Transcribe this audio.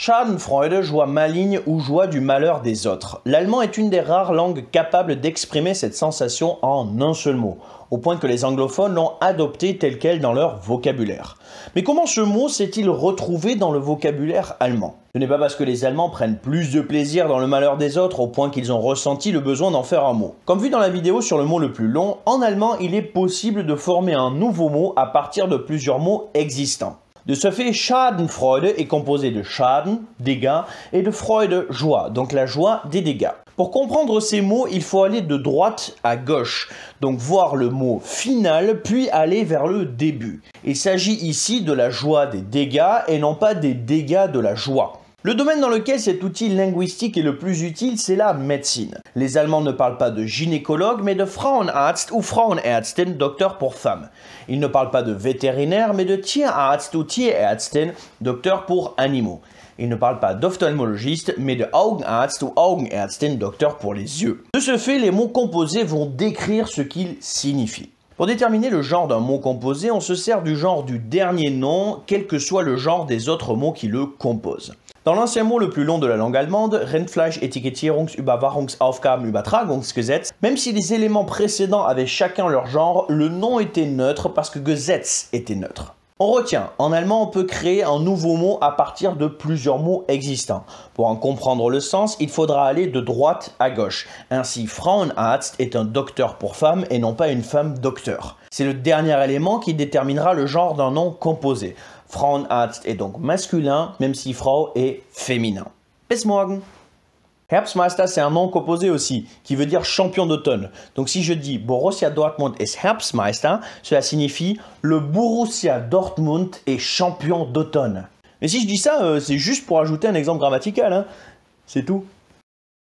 Schadenfreude, joie maligne ou joie du malheur des autres. L'allemand est une des rares langues capables d'exprimer cette sensation en un seul mot, au point que les anglophones l'ont adopté tel quel dans leur vocabulaire. Mais comment ce mot s'est-il retrouvé dans le vocabulaire allemand? Ce n'est pas parce que les Allemands prennent plus de plaisir dans le malheur des autres au point qu'ils ont ressenti le besoin d'en faire un mot. Comme vu dans la vidéo sur le mot le plus long, en allemand il est possible de former un nouveau mot à partir de plusieurs mots existants. De ce fait, Schadenfreude est composé de Schaden, dégâts, et de Freude, joie, donc la joie des dégâts. Pour comprendre ces mots, il faut aller de droite à gauche, donc voir le mot final, puis aller vers le début. Il s'agit ici de la joie des dégâts et non pas des dégâts de la joie. Le domaine dans lequel cet outil linguistique est le plus utile, c'est la médecine. Les Allemands ne parlent pas de gynécologue, mais de Frauenarzt ou Frauenärztin, docteur pour femmes. Ils ne parlent pas de vétérinaire, mais de Tierarzt ou Tierärztin, docteur pour animaux. Ils ne parlent pas d'ophtalmologiste, mais de Augenarzt ou Augenärztin, docteur pour les yeux. De ce fait, les mots composés vont décrire ce qu'ils signifient. Pour déterminer le genre d'un mot composé, on se sert du genre du dernier nom, quel que soit le genre des autres mots qui le composent. Dans l'ancien mot le plus long de la langue allemande, Rindfleisch-Etikettierungsüberwachungsaufgabenübertragungsgesetz, même si les éléments précédents avaient chacun leur genre, le nom était neutre parce que Gesetz était neutre. On retient, en allemand on peut créer un nouveau mot à partir de plusieurs mots existants. Pour en comprendre le sens, il faudra aller de droite à gauche. Ainsi, Frauenarzt est un docteur pour femme et non pas une femme docteur. C'est le dernier élément qui déterminera le genre d'un nom composé. Frauenarzt est donc masculin, même si Frau est féminin. Bis morgen! Herbstmeister, c'est un nom composé aussi, qui veut dire champion d'automne. Donc si je dis Borussia Dortmund ist Herbstmeister, cela signifie le Borussia Dortmund est champion d'automne. Mais si je dis ça, c'est juste pour ajouter un exemple grammatical, hein. C'est tout.